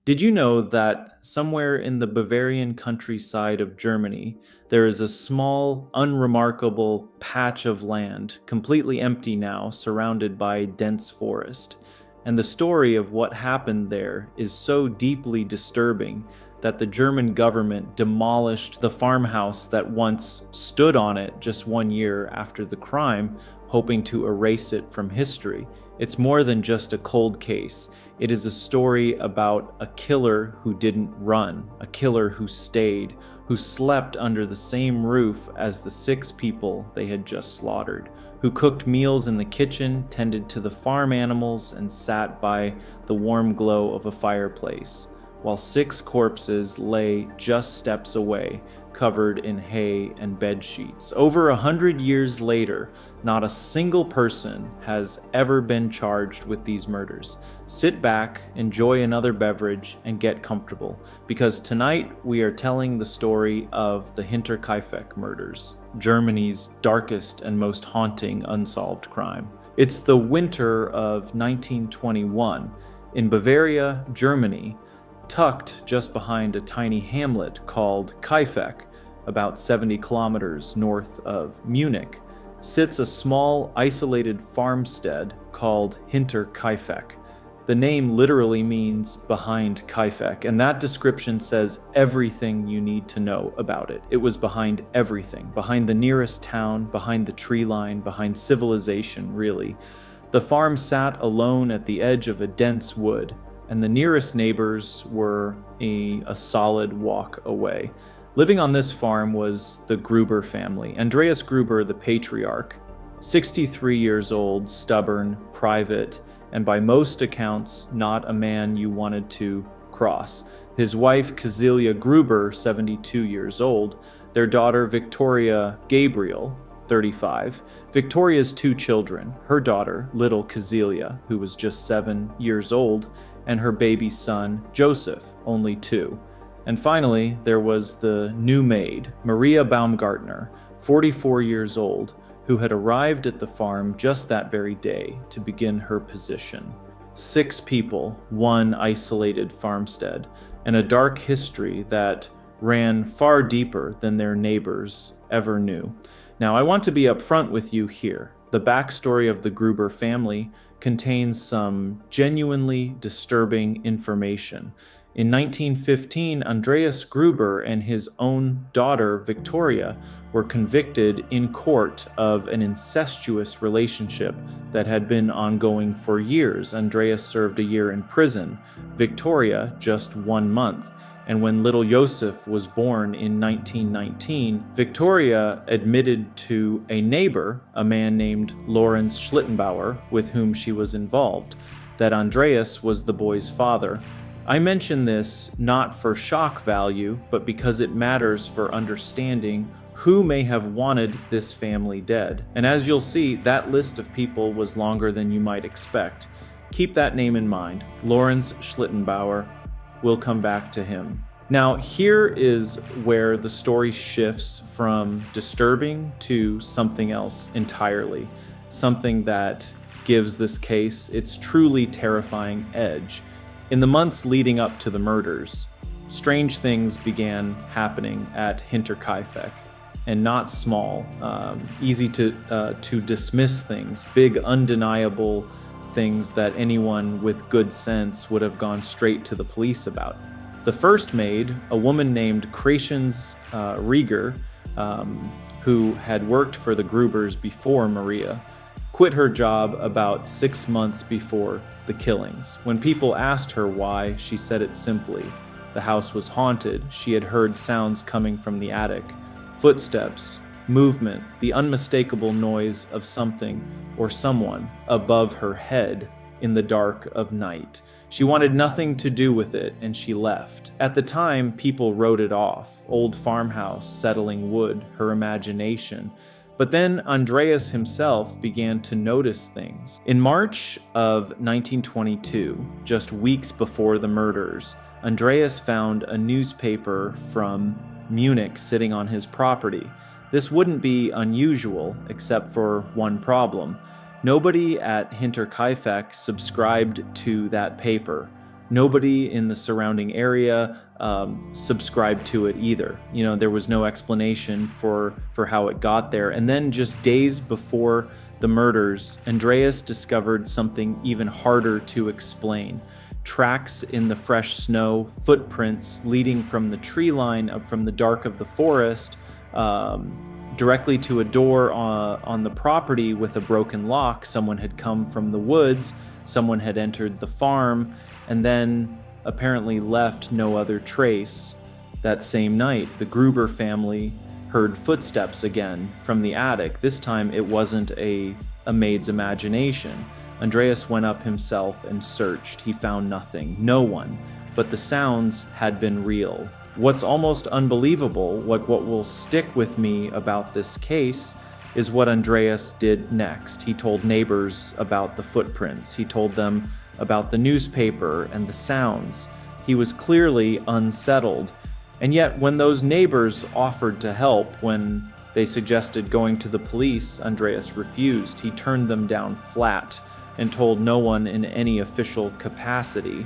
Did you know that somewhere in the Bavarian countryside of Germany, there is a small, unremarkable patch of land, completely empty now, surrounded by dense forest? And the story of what happened there is so deeply disturbing that the German government demolished the farmhouse that once stood on it just 1 year after the crime, hoping to erase it from history. It's more than just a cold case. It is a story about a killer who didn't run, a killer who stayed, who slept under the same roof as the 6 people they had just slaughtered, who cooked meals in the kitchen, tended to the farm animals, and sat by the warm glow of a fireplace, while 6 corpses lay just steps away, covered in hay and bed sheets. Over 100 years later, not a single person has ever been charged with these murders. Sit back, enjoy another beverage, and get comfortable, because tonight we are telling the story of the Hinterkaifeck murders, Germany's darkest and most haunting unsolved crime. It's the winter of 1921 in Bavaria, Germany. Tucked just behind a tiny hamlet called Kaifeck, about 70 kilometers north of Munich, sits a small, isolated farmstead called Hinterkaifeck. The name literally means behind Kaifeck, and that description says everything you need to know about it. It was behind everything, behind the nearest town, behind the tree line, behind civilization, really. The farm sat alone at the edge of a dense wood, and the nearest neighbors were a solid walk away. Living on this farm was the Gruber family. Andreas Gruber, the patriarch, 63 years old, stubborn, private, and by most accounts, not a man you wanted to cross. His wife, Kazilia Gruber, 72 years old, their daughter, Victoria Gabriel, 35, Victoria's 2 children, her daughter, little Kazilia, who was just 7 years old, and her baby son, Joseph, only 2. And finally, there was the new maid, Maria Baumgartner, 44 years old, who had arrived at the farm just that very day to begin her position. 6 people, one isolated farmstead, and a dark history that ran far deeper than their neighbors ever knew. Now, I want to be upfront with you here. The backstory of the Gruber family contains some genuinely disturbing information. In 1915, Andreas Gruber and his own daughter, Victoria, were convicted in court of an incestuous relationship that had been ongoing for years. Andreas served a year in prison, Victoria just 1 month. And when little Joseph was born in 1919, Victoria admitted to a neighbor, a man named Lorenz Schlittenbauer, with whom she was involved, that Andreas was the boy's father. I mention this not for shock value, but because it matters for understanding who may have wanted this family dead. And as you'll see, that list of people was longer than you might expect. Keep that name in mind, Lorenz Schlittenbauer. We'll come back to him. Now, here is where the story shifts from disturbing to something else entirely, something that gives this case its truly terrifying edge. In the months leading up to the murders, strange things began happening at Hinterkaifeck, and not small, easy to dismiss things, big undeniable things that anyone with good sense would have gone straight to the police about. The first maid, a woman named Crescens Rieger, who had worked for the Grubers before Maria, quit her job about 6 months before the killings. When people asked her why, she said it simply. The house was haunted. She had heard sounds coming from the attic, footsteps, movement, the unmistakable noise of something or someone above her head in the dark of night. She wanted nothing to do with it, and she left. At the time, people wrote it off. Old farmhouse, settling wood, her imagination. But then Andreas himself began to notice things. In March of 1922, just weeks before the murders, Andreas found a newspaper from Munich sitting on his property. This wouldn't be unusual, except for one problem. Nobody at Hinterkaifeck subscribed to that paper. Nobody in the surrounding area subscribed to it either. There was no explanation for how it got there. And then just days before the murders, Andreas discovered something even harder to explain. Tracks in the fresh snow, footprints leading from the tree line, from the dark of the forest, directly to a door on the property with a broken lock. Someone had come from the woods, someone had entered the farm, and then apparently left no other trace. That same night, the Gruber family heard footsteps again from the attic. This time it wasn't a maid's imagination. Andreas went up himself and searched. He found nothing, no one, but the sounds had been real. What's almost unbelievable, what will stick with me about this case, is what Andreas did next. He told neighbors about the footprints. He told them about the newspaper and the sounds. He was clearly unsettled. And yet, when those neighbors offered to help, when they suggested going to the police, Andreas refused. He turned them down flat and told no one in any official capacity.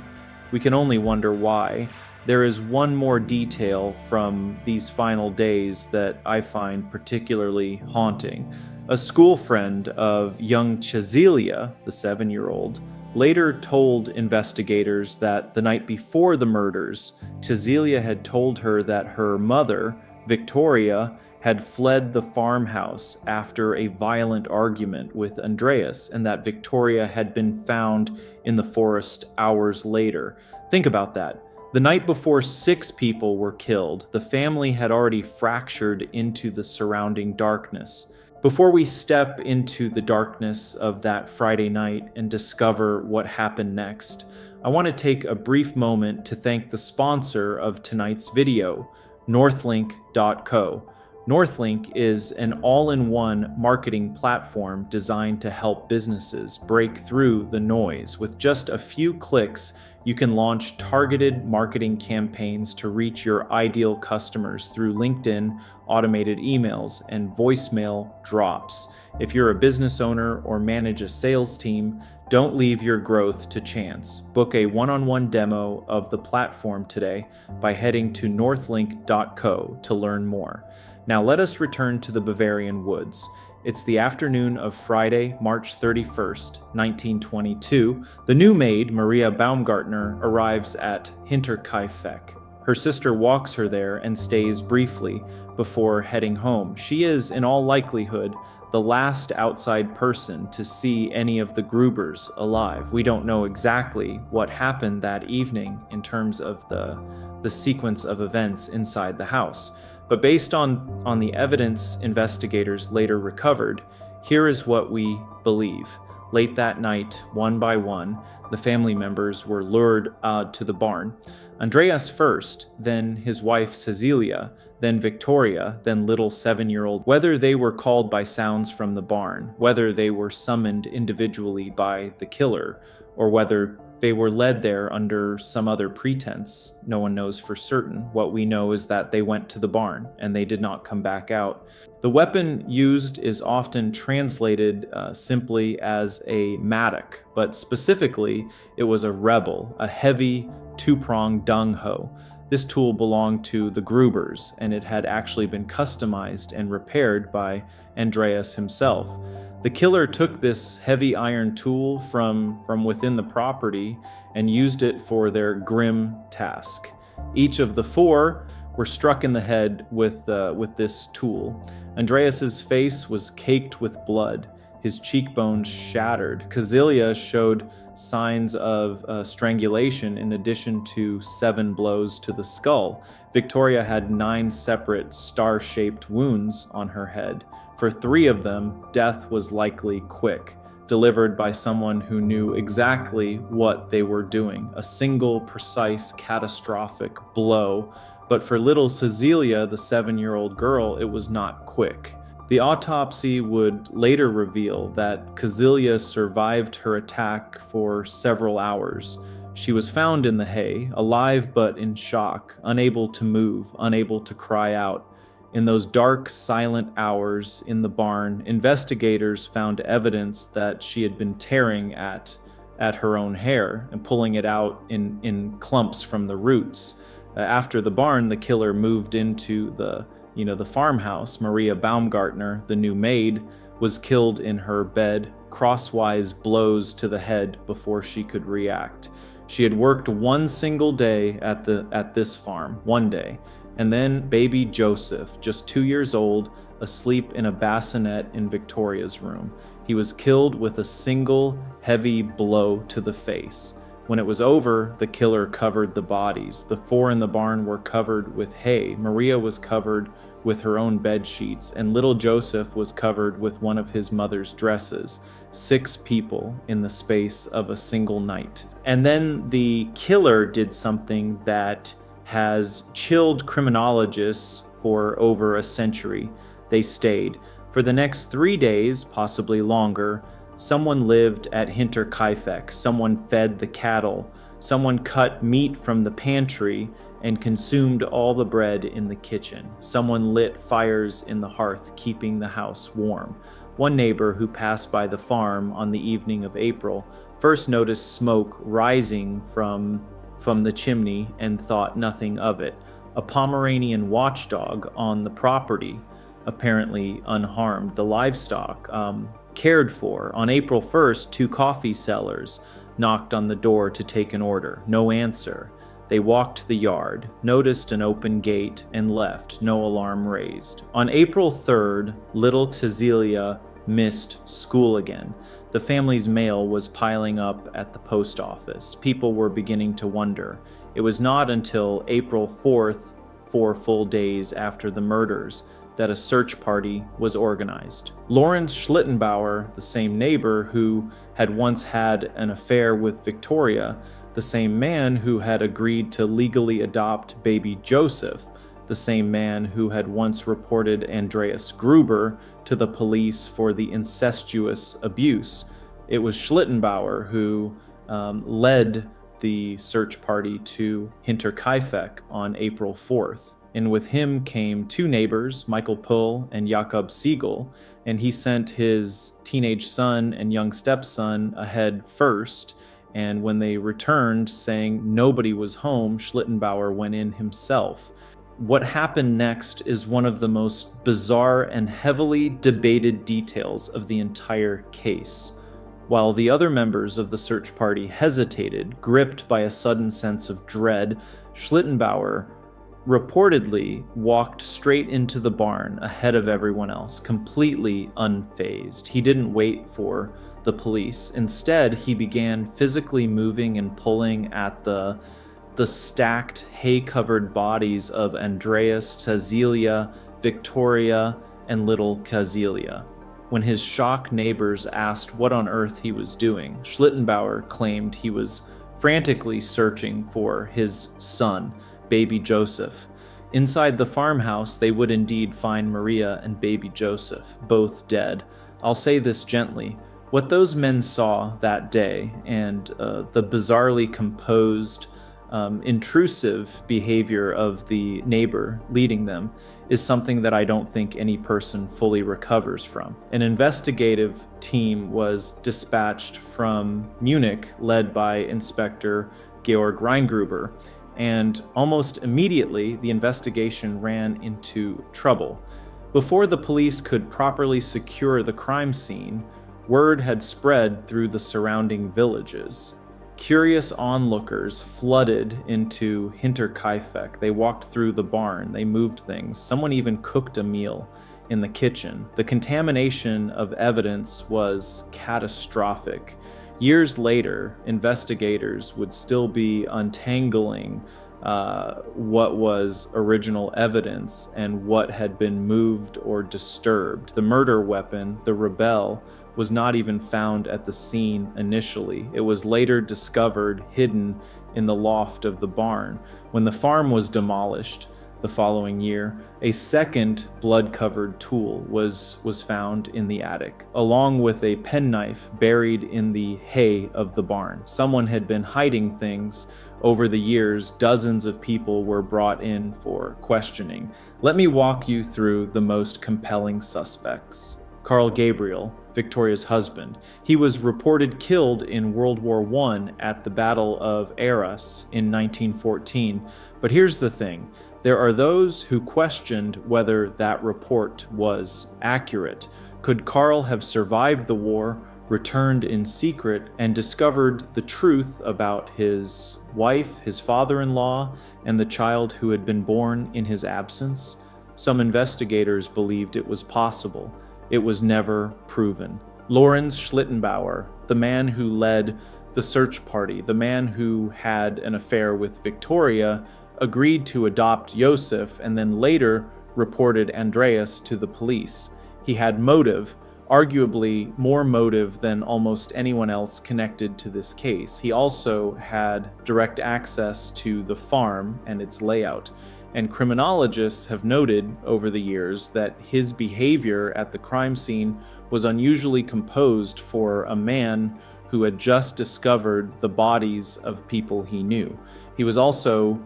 We can only wonder why. There is one more detail from these final days that I find particularly haunting. A school friend of young Cecilia, the 7-year-old, later told investigators that the night before the murders, Cecilia had told her that her mother, Victoria, had fled the farmhouse after a violent argument with Andreas, and that Victoria had been found in the forest hours later. Think about that. The night before 6 people were killed, the family had already fractured into the surrounding darkness. Before we step into the darkness of that Friday night and discover what happened next, I want to take a brief moment to thank the sponsor of tonight's video, Northlink.co. Northlink is an all-in-one marketing platform designed to help businesses break through the noise. With just a few clicks, you can launch targeted marketing campaigns to reach your ideal customers through LinkedIn, automated emails, and voicemail drops. If you're a business owner or manage a sales team, don't leave your growth to chance. Book a one-on-one demo of the platform today by heading to northlink.co to learn more. Now let us return to the Bavarian woods. It's the afternoon of Friday, March 31st, 1922. The new maid, Maria Baumgartner, arrives at Hinterkaifeck. Her sister walks her there and stays briefly before heading home. She is, in all likelihood, the last outside person to see any of the Grubers alive. We don't know exactly what happened that evening in terms of the sequence of events inside the house. But based on the evidence investigators later recovered, here is what we believe. Late that night, one by one, the family members were lured to the barn. Andreas first, then his wife Cecilia, then Victoria, then little 7-year-old. Whether they were called by sounds from the barn, whether they were summoned individually by the killer, or whether they were led there under some other pretense, no one knows for certain. What we know is that they went to the barn and they did not come back out. The weapon used is often translated simply as a mattock, but specifically it was a rebel, a heavy 2-pronged dung hoe. This tool belonged to the Grubers, and it had actually been customized and repaired by Andreas himself. The killer took this heavy iron tool from within the property and used it for their grim task. Each of the 4 were struck in the head with this tool. Andreas's face was caked with blood, his cheekbones shattered. Cecilia showed signs of strangulation in addition to 7 blows to the skull. Victoria had 9 separate star-shaped wounds on her head. For 3 of them, death was likely quick, delivered by someone who knew exactly what they were doing. A single, precise, catastrophic blow. But for little Cecilia, the 7-year-old girl, it was not quick. The autopsy would later reveal that Cecilia survived her attack for several hours. She was found in the hay, alive but in shock, unable to move, unable to cry out. In those dark, silent hours in the barn, investigators found evidence that she had been tearing at at her own hair and pulling it out in clumps from the roots. After the barn, the killer moved into the farmhouse. Maria Baumgartner, the new maid, was killed in her bed, crosswise blows to the head before she could react. She had worked one single day at this farm, one day, and then baby Joseph, just 2 years old, asleep in a bassinet in Victoria's room. He was killed with a single heavy blow to the face. When it was over, the killer covered the bodies. The 4 in the barn were covered with hay. Maria was covered with her own bed sheets, and little Joseph was covered with one of his mother's dresses. 6 people in the space of a single night. And then the killer did something that has chilled criminologists for over a century. They stayed. For the next 3 days, possibly longer, someone lived at Hinterkaifeck. Someone fed the cattle. Someone cut meat from the pantry and consumed all the bread in the kitchen. Someone lit fires in the hearth, keeping the house warm. One neighbor who passed by the farm on the evening of April first noticed smoke rising from the chimney and thought nothing of it. A Pomeranian watchdog on the property, apparently unharmed. The livestock cared for. On April 1st, 2 coffee sellers knocked on the door to take an order. No answer. They walked the yard, noticed an open gate, and left, no alarm raised. On April 3rd, little Tazelia missed school again. The family's mail was piling up at the post office. People were beginning to wonder. It was not until April 4th, 4 full days after the murders, that a search party was organized. Lawrence Schlittenbauer, the same neighbor who had once had an affair with Victoria, the same man who had agreed to legally adopt baby Joseph, the same man who had once reported Andreas Gruber to the police for the incestuous abuse. It was Schlittenbauer who led the search party to Hinterkaifeck on April 4th. And with him came 2 neighbors, Michael Pull and Jakob Siegel, and he sent his teenage son and young stepson ahead first. And when they returned saying nobody was home, Schlittenbauer went in himself. What happened next is one of the most bizarre and heavily debated details of the entire case. While the other members of the search party hesitated, gripped by a sudden sense of dread, Schlittenbauer reportedly walked straight into the barn ahead of everyone else, completely unfazed. He didn't wait for the police. Instead, he began physically moving and pulling at the stacked hay-covered bodies of Andreas, Tazelia, Victoria, and little Kazelia. When his shocked neighbors asked what on earth he was doing, Schlittenbauer claimed he was frantically searching for his son, baby Joseph. Inside the farmhouse, they would indeed find Maria and baby Joseph, both dead. I'll say this gently. What those men saw that day, and the bizarrely composed, intrusive behavior of the neighbor leading them, is something that I don't think any person fully recovers from. An investigative team was dispatched from Munich, led by Inspector Georg Reingruber, and almost immediately the investigation ran into trouble. Before the police could properly secure the crime scene, word had spread through the surrounding villages. Curious onlookers flooded into Hinterkaifeck. They walked through the barn, they moved things. Someone even cooked a meal in the kitchen. The contamination of evidence was catastrophic. Years later, investigators would still be untangling what was original evidence and what had been moved or disturbed. The murder weapon, the Rebel, was not even found at the scene initially. It was later discovered hidden in the loft of the barn. When the farm was demolished the following year, a second blood-covered tool was found in the attic, along with a penknife buried in the hay of the barn. Someone had been hiding things. Over the years, dozens of people were brought in for questioning. Let me walk you through the most compelling suspects. Carl Gabriel, Victoria's husband. He was reported killed in World War I at the Battle of Arras in 1914. But here's the thing. There are those who questioned whether that report was accurate. Could Carl have survived the war, returned in secret, and discovered the truth about his wife, his father-in-law, and the child who had been born in his absence? Some investigators believed it was possible. It was never proven. Lorenz Schlittenbauer, the man who led the search party, the man who had an affair with Victoria, agreed to adopt Josef and then later reported Andreas to the police. He had motive, arguably more motive than almost anyone else connected to this case. He also had direct access to the farm and its layout. And criminologists have noted over the years that his behavior at the crime scene was unusually composed for a man who had just discovered the bodies of people he knew. He was also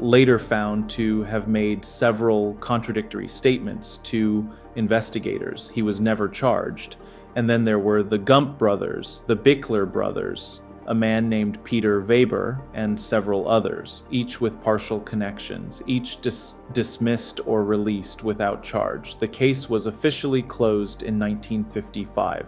later found to have made several contradictory statements to investigators. He was never charged. And then there were the Gump brothers, the Bickler brothers, a man named Peter Weber, and several others, each with partial connections, each dismissed or released without charge. The case was officially closed in 1955.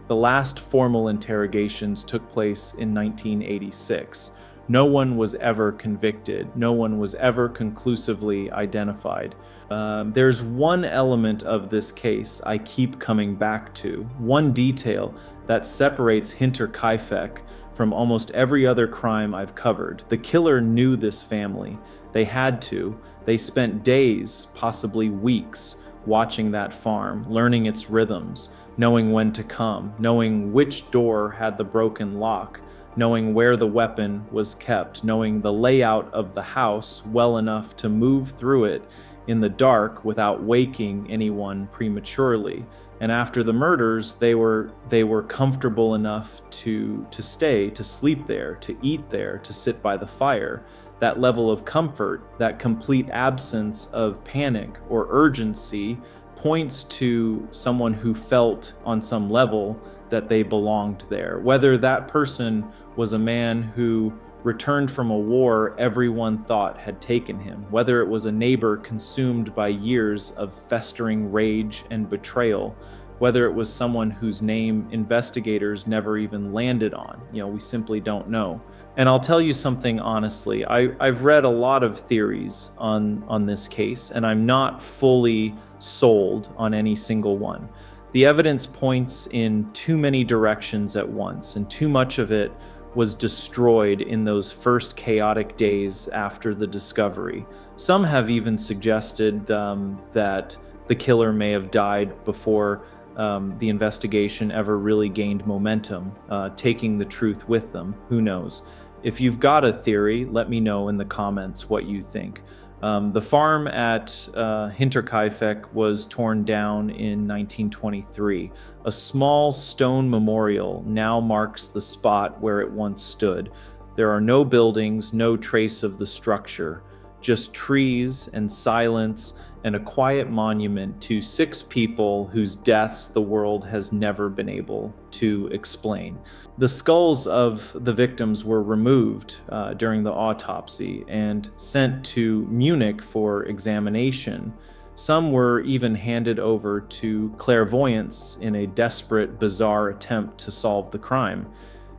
The last formal interrogations took place in 1986. No one was ever convicted. No one was ever conclusively identified. There's one element of this case I keep coming back to, one detail that separates Hinterkaifeck from almost every other crime I've covered. The killer knew this family. They had to. They spent days, possibly weeks, watching that farm, learning its rhythms, knowing when to come, knowing which door had the broken lock, knowing where the weapon was kept, knowing the layout of the house well enough to move through it in the dark without waking anyone prematurely. And after the murders, they were comfortable enough to stay, to sleep there, to eat there, to sit by the fire. That level of comfort, that complete absence of panic or urgency, points to someone who felt on some level that they belonged there. Whether that person was a man who returned from a war everyone thought had taken him, whether it was a neighbor consumed by years of festering rage and betrayal, whether it was someone whose name investigators never even landed on. We simply don't know. And I'll tell you something honestly, I've read a lot of theories on this case, and I'm not fully sold on any single one. The evidence points in too many directions at once, and too much of it was destroyed in those first chaotic days after the discovery. Some have even suggested that the killer may have died before the investigation ever really gained momentum, taking the truth with them. Who knows? If you've got a theory, let me know in the comments what you think. The farm at Hinterkaifeck was torn down in 1923. A small stone memorial now marks the spot where it once stood. There are no buildings, no trace of the structure, just trees and silence and a quiet monument to 6 people whose deaths the world has never been able to explain. The skulls of the victims were removed during the autopsy and sent to Munich for examination. Some were even handed over to clairvoyants in a desperate, bizarre attempt to solve the crime.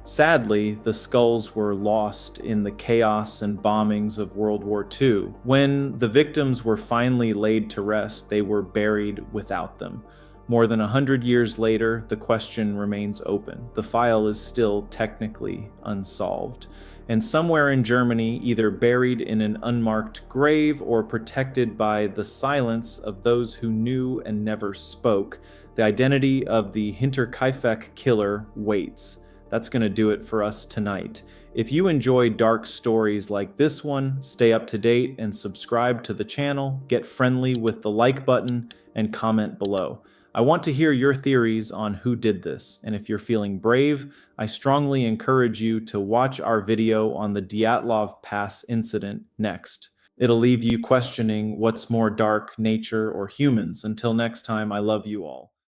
Sadly, the skulls were lost in the chaos and bombings of World War II. When the victims were finally laid to rest, they were buried without them. More than 100 years later, the question remains open. The file is still technically unsolved. And somewhere in Germany, either buried in an unmarked grave or protected by the silence of those who knew and never spoke, the identity of the Hinterkaifeck killer waits. That's going to do it for us tonight. If you enjoy dark stories like this one, stay up to date and subscribe to the channel, get friendly with the like button, and comment below. I want to hear your theories on who did this, and if you're feeling brave, I strongly encourage you to watch our video on the Dyatlov Pass incident next. It'll leave you questioning what's more dark, nature or humans. Until next time, I love you all.